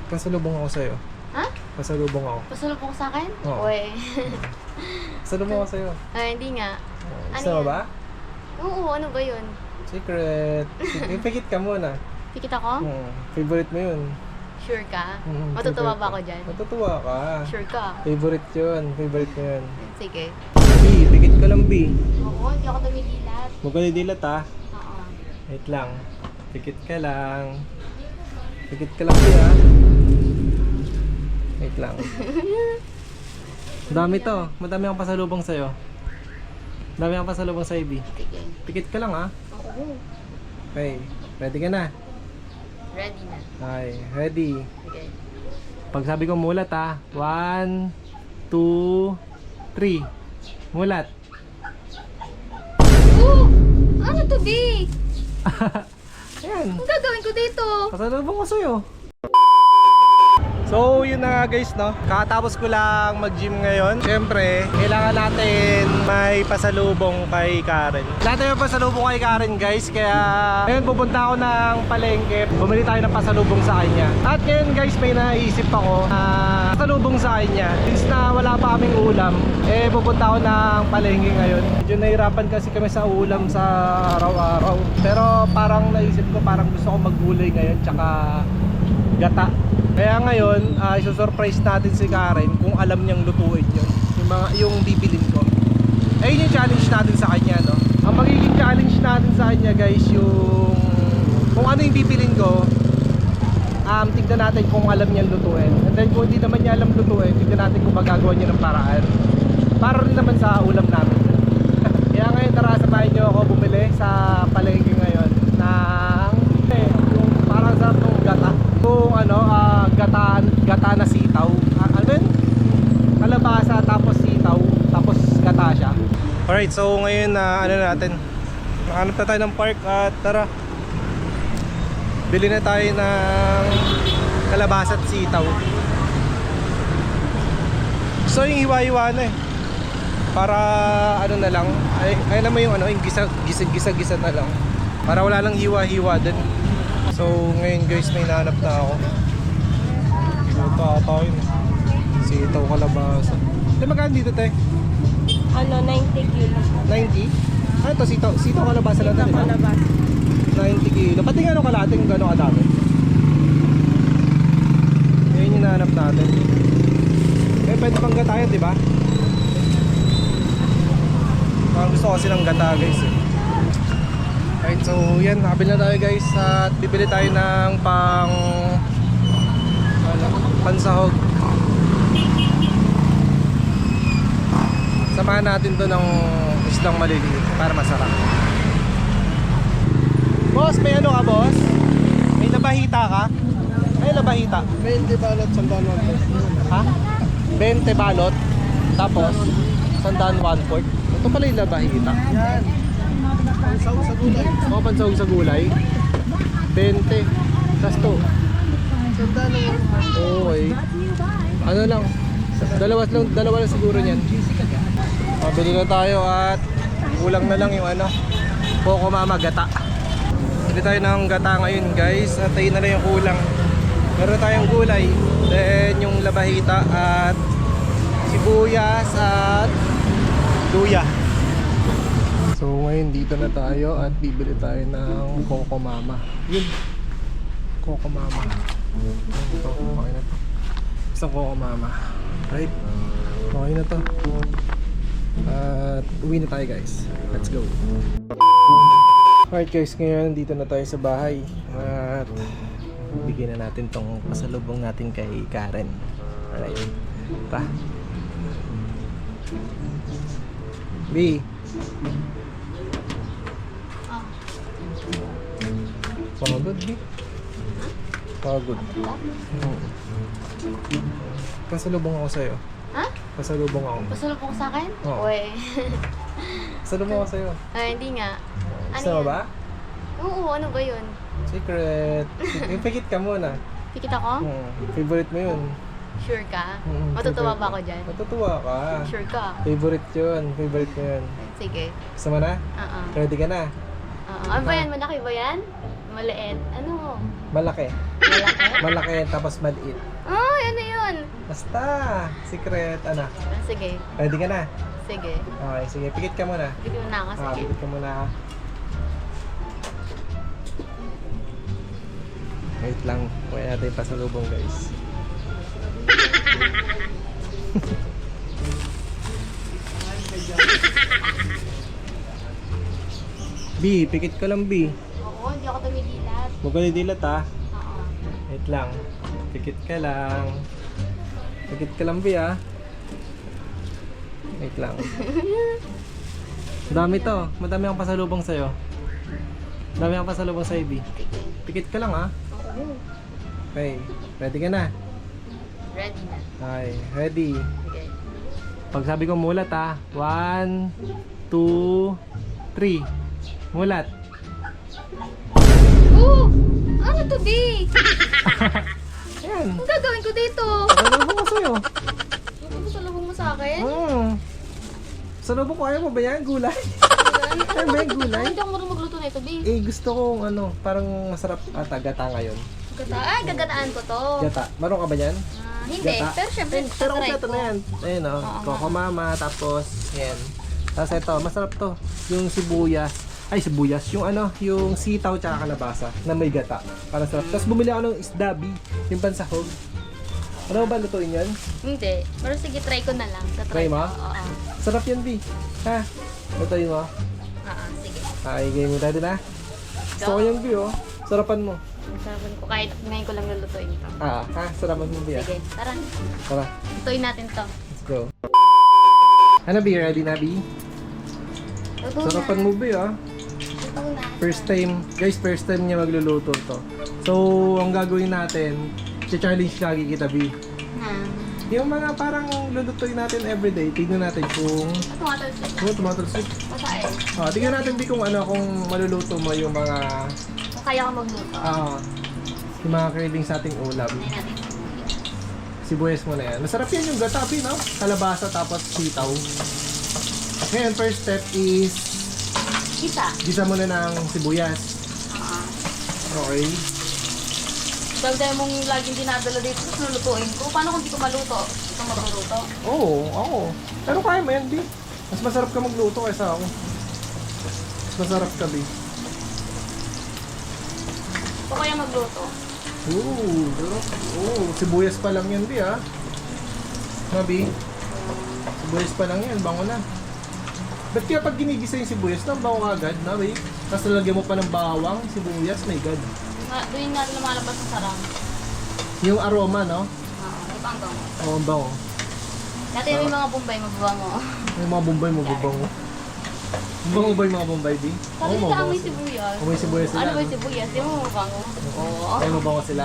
Pasalubong ako sa'yo. Ha? Pasalubong ako. Pasalubong sa akin? Oo. Uy. Pasalubong ako sa'yo. Ay, hindi nga. Gusto mo yan? ba? Oo, ano ba yun? Secret. Pikit ka muna. Pikit ako? Favorite mo yun. Sure ka? Mm, Matutuwa favorite ba ko. ako dyan? Matutuwa ka. Sure ka? Favorite yun. Favorite mo yun. Sige. B, pikit ka lang B. Oo, hindi ako tumigilat. Huwag ka nidilat ha. Oo. Wait lang. Pikit ka lang. Pikit ka lang B ha. Wait lang. Dami to. Madami akong pasalubong sa'yo. Dami akong pasalubong sa'yo B. Sige. Pikit ka lang ha. Oo. Okay. Ready ka na? Ready na. Okay. Ready. Sige. Pag sabi ko mulat ha. 1, 2, 3. Mulat. Oo! Ano to, B? Ayan. Ang gagawin ko dito? Pasalubong ko sa'yo. So yun na nga guys no, kakatapos ko lang mag-gym ngayon. Siyempre, kailangan natin may pasalubong kay Karen. Natin may pasalubong kay Karen guys. Kaya ngayon pupunta ako ng palengke. Bumili tayo ng pasalubong sa kanya. At ngayon guys, may naisip ako na pasalubong sa kanya. Since na wala pa kaming ulam, eh pupunta ako ng palengke ngayon. Medyo nahirapan kasi kami sa ulam sa araw-araw. Pero parang naisip ko, parang gusto ko maggulay ngayon tsaka gata. Kaya ngayon, isusurprise natin si Karen kung alam niyang lutuin yun. Yung bibilin ko. Ayun yung challenge natin sa kanya, no? Ang magiging challenge natin sa kanya, guys, yung kung ano yung bibilin ko, tignan natin kung alam niyang lutuin. And then kung hindi naman niya alam lutuin, tignan natin kung magagawa niya ng paraan. Para rin naman sa ulam namin. Kaya ngayon, tara, sabahin niyo ako bumili sa palengke ngayon ng yung parang sarap ng gata. Kung ano, gata na sitaw. Ano yun? Kalabasa tapos sitaw, tapos gata siya. Alright, so ngayon ano natin, hanap na tayo ng park at tara, bili na tayo ng kalabasa at sitaw. So yung hiwa-hiwa na eh, para ano na lang, ay naman yung ano, yung gisa-gisa na lang, para wala lang hiwa-hiwa din. So ngayon guys, may nahanap na ako. Ito ata yun, sitaw kalabasa. Ito magkano dito te? Ano, 90 kilo. 90? Ano ito, sitaw kalabasa lang ito, diba? 90 kilo. Pati nga ano kalating gano'ng kadami. Ngayon yung nahanap natin. Eh pwede pang gata yan, diba? Parang gusto kasi ng gata guys eh. Alright, so yan, nakabili na tayo guys at bibili tayo ng pansahog. Samahan natin to ng islang maliliit para masarap. Boss, may ano ka boss? May labahita ka? May labahita? 20 balot, sandaan 1/4. Ha? 20 balot, tapos sandaan 1/4. Ito pala yung labahita. Yan. Pansahog sa gulay. Mga pansahog sa gulay 20. Tapos to. Sandaan lang. Okay. Ano lang, dalawa lang siguro niyan. Pabili na tayo at kulang na lang yung ano, Coco Mama gata. Bili tayo ng gata ngayon guys at ayun na lang yung kulang. Meron tayong gulay, then yung labahita at sibuyas at luya. So ngayon dito na tayo at bibili tayo ng Coco Mama. Yun, Coco Mama. Ito, okay na to. Isang Coco Mama. Right? Okay na to. At uwi na tayo guys. Let's go. Alright guys, ngayon dito na tayo sa bahay. At bigyan na natin tong pasalubong natin kay Karen. Alright. Pa. B. Pagod B. Pagod. Pasalubong ako sa'yo. Ha? Pasalubong ako. Pasalubong sa akin? Oo. Uy. Pasalubong ako sa'yo. Ay, hindi nga. Gusto mo yan? ba? Oo, ano ba yun? Secret. Yung pikit ka muna. Pikit ako? Favorite mo yun. Sure ka? Mm, Matutuwa favorite ba mo. ako dyan? Matutuwa ka. Sure ka? Favorite yun. Favorite mo yun. Sige. Gusto mo na? Oo. Ready ka na? Oo. Ano ba yan? Malaki ba yan? Maliit. Ano? Malaki. Malaki? Malaki tapos maliit. Ay, ano yun? Basta, secret, ano. Sige. Ready ka na? Sige. Okay, sige, pikit ka muna. Bigyan mo na ako. Sige. Pikit ka muna. Wait lang, kuha natin yung pasalubong guys. B, pikit ka lang B. Oo, hindi ako tumidilat. Huwag ka nidilat ha. Oo. Wait lang. Pikit ka lang. Pikit ka lang B ha. Wait lang. Madami to. Madami akong pasalubong sa'yo. Madami akong pasalubong sa'yo B. Pikit ka lang ha. Oo. Okay. Ready ka na? Ready na. Okay. Ready. Sige. Pag sabi ko mulat ha. 1, 2, 3. Mulat. Oh! Ano to, B? Ayan. Ang gagawin ko dito? Pasalubong ko sa'yo. Ano salubong mo sa akin? Pasalubong ko. Ayaw mo ba yan? Gulay? Ano Ano ba yung gulay? Hindi ako marunong magluto na ito, B. Eh, gusto kong ano, parang masarap ata gata ngayon. Gata. Ay, gagataan ko to. Gata. Marunong ka ba yan? Hindi. Gata. Pero syempre, Pero tatry kompleto ko. na yan. Ayun o. Oo, Coco Mama. Tapos, yan. Tapos ito, masarap to. Yung sibuyas. Ay, sibuyas. Yung ano, yung sitaw tsaka kalabasa na may gata. Para sarap. Tapos bumili ako ng isda, B. Yung pansahog. Ano ba lutuin yan? Hindi. Pero sige, try ko na lang. Try mo? Oo. Sarap yan, B. Ha? Lutuin mo? Oo, sige. Ay, game mo dati na. Gusto ko yan, B, oh. Sarapan mo. Sarapan ko. Kahit ngayon ko lang lulutuin ito. Ha? Sarapan mo, B, ah. Sige, tara. Tara, Lutuin natin to. let's go. Ano, B? Ready na, B? Luto Sarapan na. mo, B, ah. Luto na. First time, guys, first time niya magluluto to. So, ang gagawin natin, challenge lagi kita, B. Yung mga parang lulutuin natin everyday, tignan natin kung Tumatalsik. tomato soup. Masain. Tignan natin, B, kung ano, kung maluluto mo yung mga Kung kaya ko magluto. yung mga cravings sa ating ulam. Try natin. Sibuyas mo na yan. Masarap yan yung gata, B, no? Kalabasa tapos sitaw. Ngayon, first step is Isa. gisa mo na ng sibuyas. Okay. Dagdag mong laging dinadala dito, tapos lulutuin ko. Paano kung di ko maluto? Ito magluluto. Oo. Pero kaya mo yan, B. Mas masarap ka magluto kaysa ako. Mas masarap ka, B. Ito kaya magluto. Sibuyas pa lang yan, B, ha? No, B? Sibuyas pa lang yan, bango na. Ba't kaya pag ginigisa yung sibuyas, na bango agad, na, B? Tapos nalagyan mo pa ng bawang, sibuyas, my God. Doon nga lumalabas ng sarang. Yung aroma, no? May panggang. Oo, ang bango. Dati yung mga Bombay, magbabango. Yung mga bombay mo, babango. Bango ba yung mga bombay, B? Sabi Oo, nila mabango amoy sila. sibuyas. Amoy sibuyas sila, Ano ba no? yung sibuyas? Di mo mabango? Oo. Kaya mabango sila.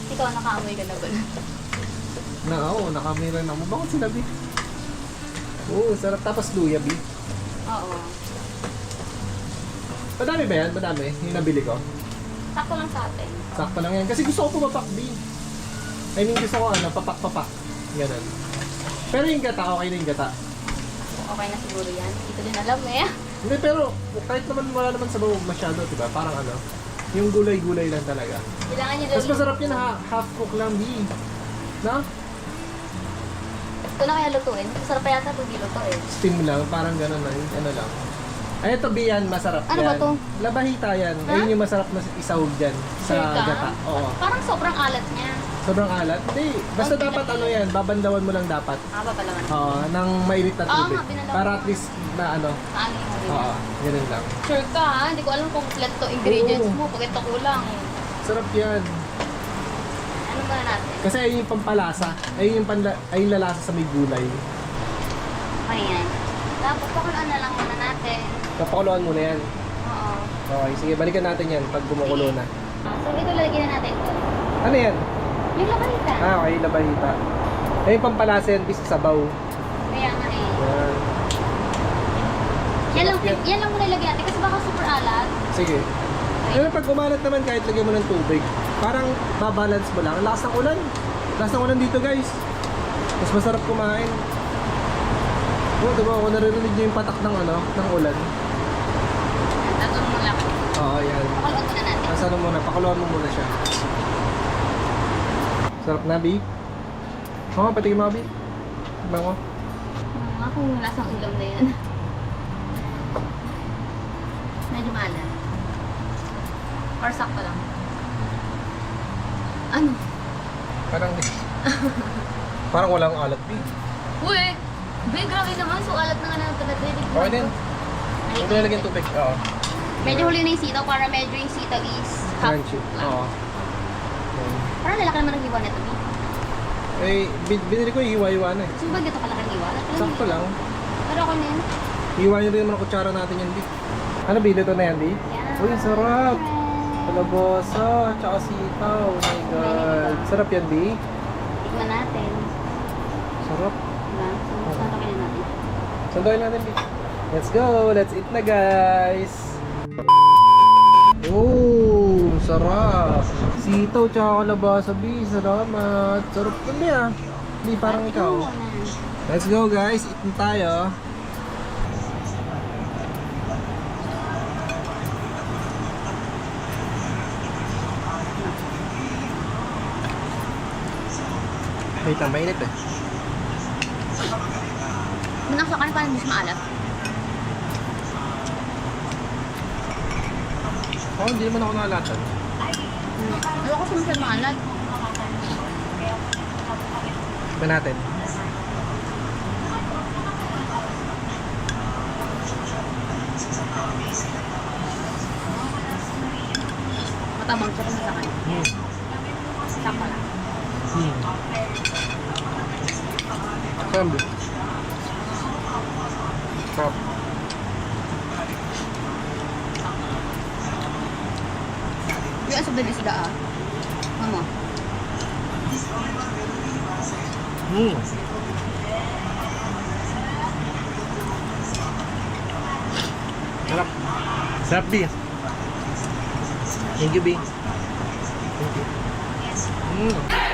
Ikaw, nakaamoy ka na ba? Oo, nakamira na. Mabango sila, B. Oo, sarap. Tapos luya, B. Oo. Madami ba yan? Madami? Yung nabili ko? Sakto lang sa atin. Sakto lang yan. Kasi gusto ko pumapak, B. I mean, gusto ko ano, papak-papak. Ganun. Pero yung gata, okay na yung gata. Okay na siguro yan. Hindi ko din alam eh. Hindi, pero kahit naman wala naman sabaw masyado, diba? Parang ano, yung gulay-gulay lang talaga. Kailangan nyo Mas masarap yun, half cook lang, B. No? Ito na kaya lutuin. Masarap pa yata pag di luto eh. Steam lang, parang ganun lang, ano lang. Ay, ito, B, yan, masarap Ano yan. ba to? Labahita yan. Ha? Ayun yung masarap na isahog dyan sa Sure ka? gata. Oo. Parang sobrang alat niya. Sobrang alat? Hindi. Basta Oh, dapat ano yan, babandawan mo lang dapat. Haba pa naman. Oo, ng mainit na Oo tubig. nga, binalawan Para ko. at least na ano. Paano yung huli Oo, niya? ganun lang. Sure ka ha? Hindi ko alam kung kompleto ingredients Oo. mo. Pag ito kulang. Sarap yan. Ano ba natin? Kasi ayun yung pampalasa. Ayun yung, ayun lalasa sa may gulay. Ayan. Tapos pakulaan na lang muna natin. Kapakuluan mo na yan. Oo. Okay, sige, balikan natin yan pag kumukulo na. So ito lalagyan na natin ito. Ano yan? Yung labanita. Okay, labahita. Ayun yung pampalasa yan, bis sabaw. Kaya nga eh. Yan. Yan lang muna ilagyan natin kasi baka super alat. Sige. Pero pag umalat naman, kahit lagyan mo ng tubig, parang babalance mo lang. Ang lakas ng ulan. Lakas ng ulan dito, guys. Mas masarap kumain. Oo, diba? Kung naririnig nyo yung patak ng, ano, ng ulan. Tatong mo lang. Oo, yan. Pakuluan muna natin. Tapos ano muna, pakuluan mo muna siya. Sarap na, Bi. Oo, patigin mo, Bi. Bango. Nga kung lasang ulam na yan. Medyo maalat. Or sakto lang. Ano? Parang walang alat, Bi. Uy! Be, grabe naman. So, alat na nga na talaga. Okay din. Huwag ko nalagyan tubig. Oo. Medyo huli na yung sitaw para medyo yung sitaw is half Crunchy. cooked lang. Oo. Parang lalaki naman ang hiwa nito, Be. Eh, binili ko yung hiwa-hiwa na eh. So, ba dito kalaki ang hiwa? Sakto lang. Pero ako na yun. Hiwain rin naman ang kutsara natin yan, Bi. Ano, Bi? Dito na yan, Bi? Yeah. Uy, sarap! Kalabosa, tsaka sitaw. Oh my God. Sarap yan, Bi. Tikman natin. Sarap. Diba? So, santokin na natin. Sandoy natin, Bi. Let's go! Let's eat na, guys! Oh, sarap! Sitaw tsaka kalabasa, Bi. Salamat. Sarap yan, Bi, ah. Bi, parang ikaw. Let's go, guys. Eat na tayo. Wait lang, mainit eh. Manang sa kanin parang hindi siya maalat. Oh, hindi naman ako nakalatan. Ayoko sa masyad maalat. Ba natin? Matabang siya kung sa kanin. Sakto lang. Sarap, Bi. Sarap. Yung asap na isda ah. Mama. Sarap. Sarap, Bi. Thank you, Bi. Thank you.